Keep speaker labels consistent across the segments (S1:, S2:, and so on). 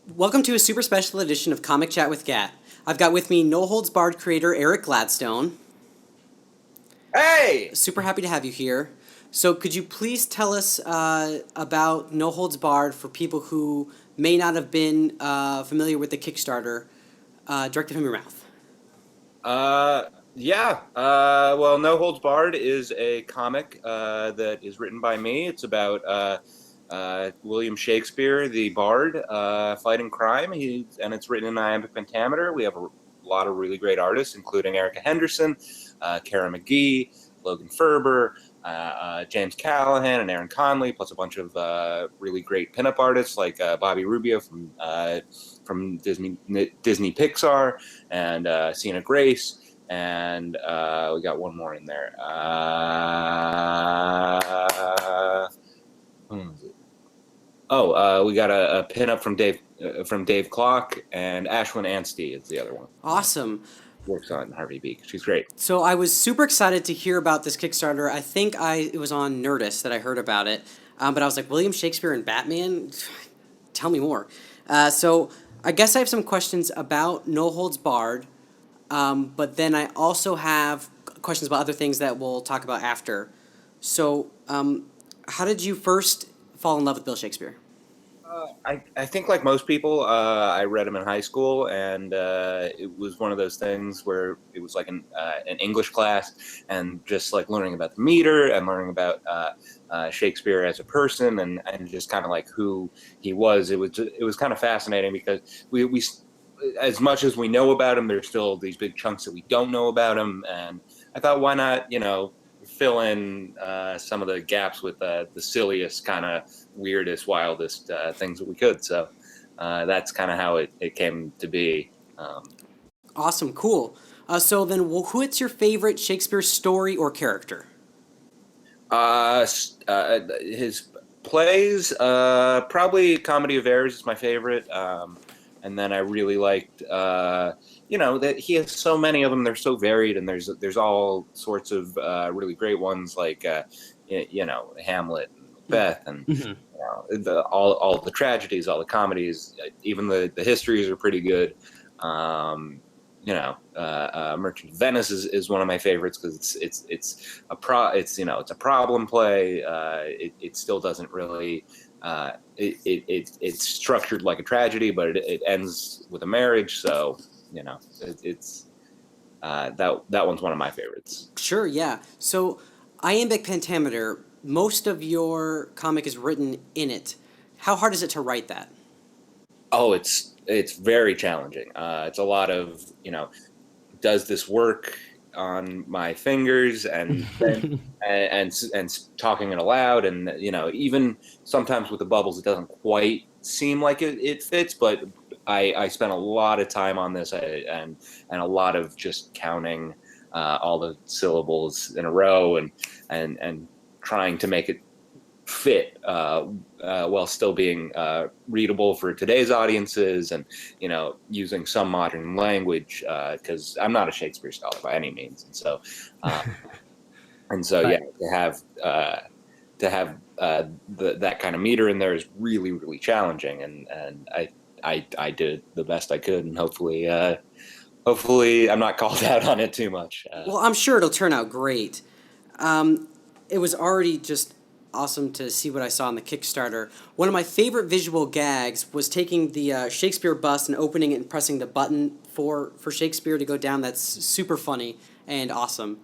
S1: Welcome to a super special edition of Comic Chat with Gat. I've got with me No Holds Barred creator Eric Gladstone.
S2: Hey!
S1: Super happy to have you here. So, could you please tell us about No Holds Barred for people who may not have been familiar with the Kickstarter, directly from your mouth?
S2: Well, No Holds Barred is a comic that is written by me. It's about William Shakespeare, the Bard, fighting crime. And it's written in iambic pentameter. We have a lot of really great artists, including Erica Henderson, Kara McGee, Logan Ferber, James Callahan, and Aaron Conley, plus a bunch of really great pinup artists like Bobby Rubio from Disney Pixar, and Sienna Grace. And we got one more in there. We got a pinup from Dave Clock, and Ashlyn Anstey is the other one.
S1: Awesome.
S2: Works on Harvey Beak. She's great.
S1: So I was super excited to hear about this Kickstarter. I think it was on Nerdist that I heard about it, but I was like, William Shakespeare and Batman? Tell me more. So I guess I have some questions about No Holds Barred, but then I also have questions about other things that we'll talk about after. So how did you first fall in love with Bill Shakespeare?
S2: I think, like most people, I read him in high school, and it was one of those things where it was like an English class, and just like learning about the meter and learning about Shakespeare as a person, and just kind of like who he was. It was kind of fascinating because we as much as we know about him, there's still these big chunks that we don't know about him, and I thought, why not, fill in some of the gaps with the silliest, kind of weirdest, wildest things that we could. So that's kind of how it came to be.
S1: Awesome, cool. So then, who's your favorite Shakespeare story or character?
S2: His plays, probably Comedy of Errors is my favorite. And then I really liked, that he has so many of them. They're so varied, and there's all sorts of really great ones like, Hamlet and Macbeth, and all the tragedies, all the comedies, even the histories are pretty good. Merchant of Venice is one of my favorites because it's a problem play. It still doesn't really. It's structured like a tragedy, but it ends with a marriage. So that one's one of my favorites.
S1: Sure, yeah. So, iambic pentameter, most of your comic is written in it. How hard is it to write that?
S2: Oh, it's very challenging. It's a lot of does this work on my fingers, and and talking it aloud, and even sometimes with the bubbles it doesn't quite seem like it fits, but I spent a lot of time on this, and a lot of just counting all the syllables in a row, and trying to make it fit while still being readable for today's audiences, and using some modern language, because I'm not a Shakespeare scholar by any means, and so
S3: Right.
S2: to have that kind of meter in there is really, really challenging, and I did the best I could, and hopefully I'm not called out on it too much.
S1: Well, I'm sure it'll turn out great. It was already just awesome to see what I saw on the Kickstarter. One of my favorite visual gags was taking the Shakespeare bust and opening it and pressing the button for Shakespeare to go down. That's super funny and awesome.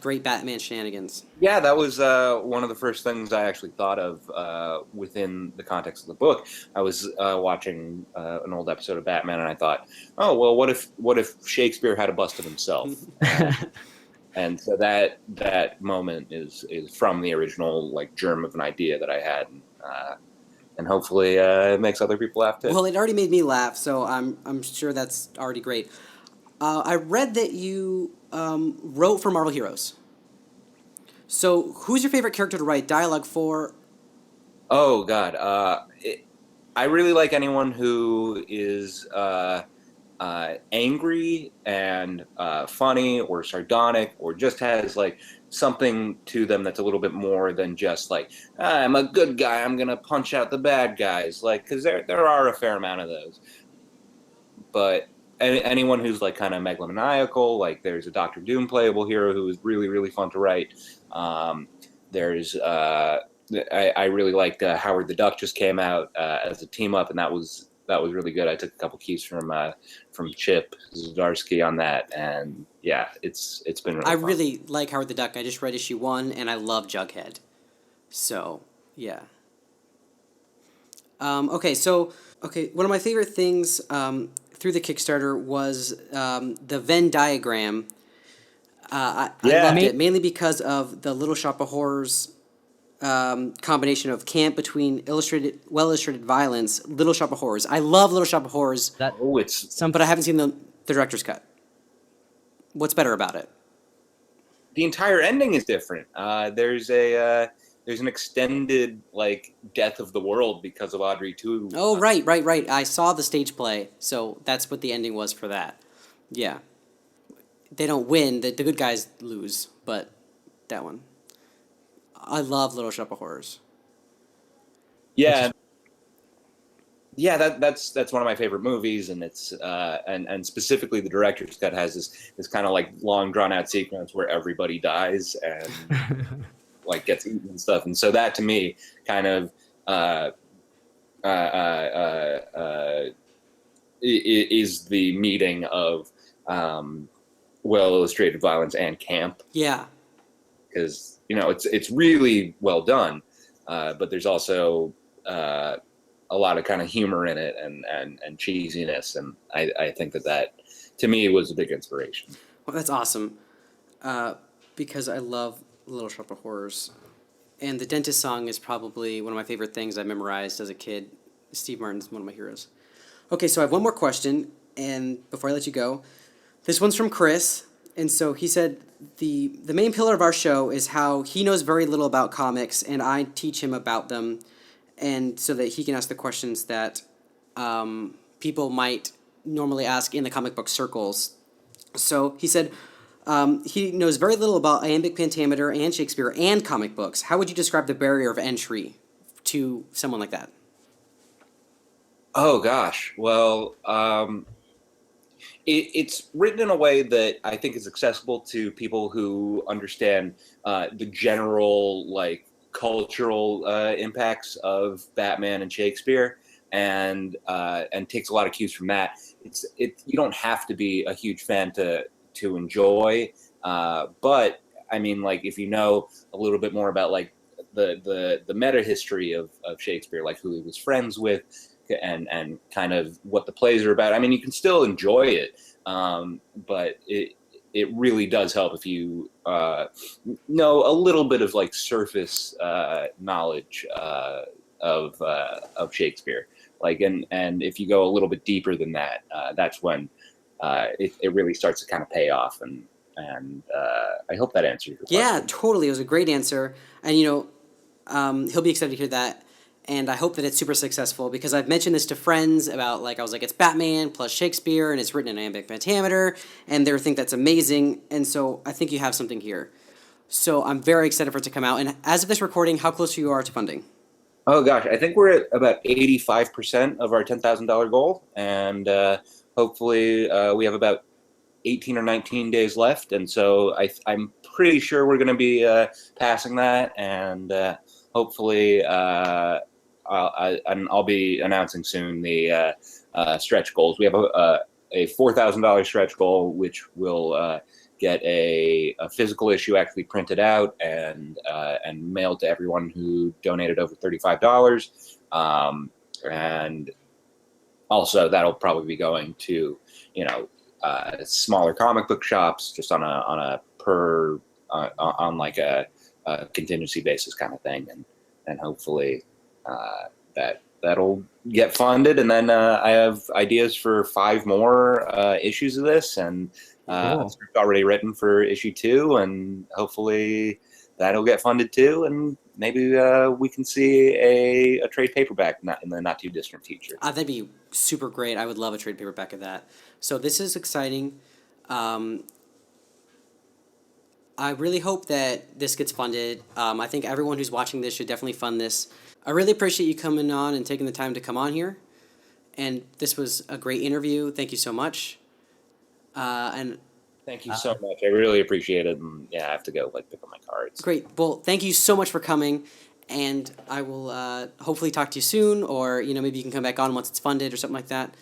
S1: Great Batman shenanigans.
S2: Yeah, that was one of the first things I actually thought of within the context of the book. I was watching an old episode of Batman, and I thought, oh well, what if Shakespeare had a bust of himself? And so that moment is from the original, like, germ of an idea that I had, and hopefully it makes other people laugh too.
S1: Well, it already made me laugh, so I'm sure that's already great. I read that you wrote for Marvel Heroes. So, who's your favorite character to write dialogue for?
S2: Oh God, I really like anyone who is angry and funny or sardonic, or just has like something to them that's a little bit more than just like, I'm a good guy, I'm gonna punch out the bad guys, like, because there are a fair amount of those. But anyone who's like kind of megalomaniacal, like there's a Doctor Doom playable hero who is really really fun to write. There's I really liked Howard the Duck just came out as a team up, and that was really good. I took a couple keys from Chip Zdarsky on that, and yeah, it's been really fun.
S1: really like Howard the Duck. I just read issue 1, and I love Jughead. So yeah. Okay, one of my favorite things through the Kickstarter was the Venn diagram. I loved it, mainly because of the Little Shop of Horrors combination of camp between well-illustrated violence, Little Shop of Horrors. I love Little Shop of Horrors. But I haven't seen the director's cut. What's better about it?
S2: The entire ending is different. There's an extended like death of the world because of Audrey 2.
S1: Oh, right. I saw the stage play, so that's what the ending was for that. Yeah. They don't win, the good guys lose, but that one. I love Little Shop of Horrors.
S2: Yeah. Yeah, that's one of my favorite movies, and it's and specifically the director's cut has this kind of like long drawn out sequence where everybody dies and like gets eaten and stuff, and so that to me kind of is the meeting of well illustrated violence and camp.
S1: Yeah,
S2: because it's really well done, but there's also a lot of kind of humor in it and cheesiness, and I think that to me was a big inspiration.
S1: Well, that's awesome, because I love Little Shop of Horrors, and the Dentist song is probably one of my favorite things I memorized as a kid. Steve Martin's one of my heroes. Okay, so I have one more question, and before I let you go, this one's from Chris, and so he said the main pillar of our show is how he knows very little about comics, and I teach him about them, and so that he can ask the questions that people might normally ask in the comic book circles. So he said he knows very little about iambic pentameter and Shakespeare and comic books. How would you describe the barrier of entry to someone like that?
S2: Oh gosh, well, it's written in a way that I think is accessible to people who understand the general like cultural impacts of Batman and Shakespeare, and takes a lot of cues from that. You don't have to be a huge fan to enjoy, but I mean, like if you know a little bit more about like the meta history of Shakespeare, like who he was friends with, and kind of what the plays are about. I mean, you can still enjoy it, but it really does help if you know a little bit of like surface knowledge of Shakespeare. Like, and if you go a little bit deeper than that, that's when it really starts to kind of pay off. And I hope that answers your question.
S1: Yeah, totally. It was a great answer, and he'll be excited to hear that. And I hope that it's super successful, because I've mentioned this to friends about, like, I was like, it's Batman plus Shakespeare, and it's written in iambic pentameter, and they think that's amazing, and so I think you have something here. So I'm very excited for it to come out, and as of this recording, how close you are to funding?
S2: Oh, gosh, I think we're at about 85% of our $10,000 goal, and hopefully we have about 18 or 19 days left, and so I'm pretty sure we're going to be passing that, and hopefully I'll be announcing soon the stretch goals. We have a $4,000 stretch goal, which will get a physical issue actually printed out and mailed to everyone who donated over $35. And also that'll probably be going to smaller comic book shops, just on a per on like a contingency basis kind of thing, and hopefully that'll get funded, and then I have ideas for 5 more issues of this, and it's already written for issue 2, and hopefully that'll get funded too, and maybe we can see a trade paperback in the not too distant future.
S1: That'd be super great. I would love a trade paperback of that. So this is exciting. I really hope that this gets funded. I think everyone who's watching this should definitely fund this. I really appreciate you coming on and taking the time to come on here. And this was a great interview. Thank you so much. And
S2: Thank you so much. I really appreciate it. And yeah, I have to go like pick up my cards.
S1: great. Well, thank you so much for coming. And I will hopefully talk to you soon, or maybe you can come back on once it's funded or something like that.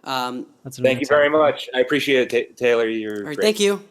S3: That's
S2: Thank you very much. I appreciate it, Taylor. You're
S1: All right,
S2: great.
S1: thank you.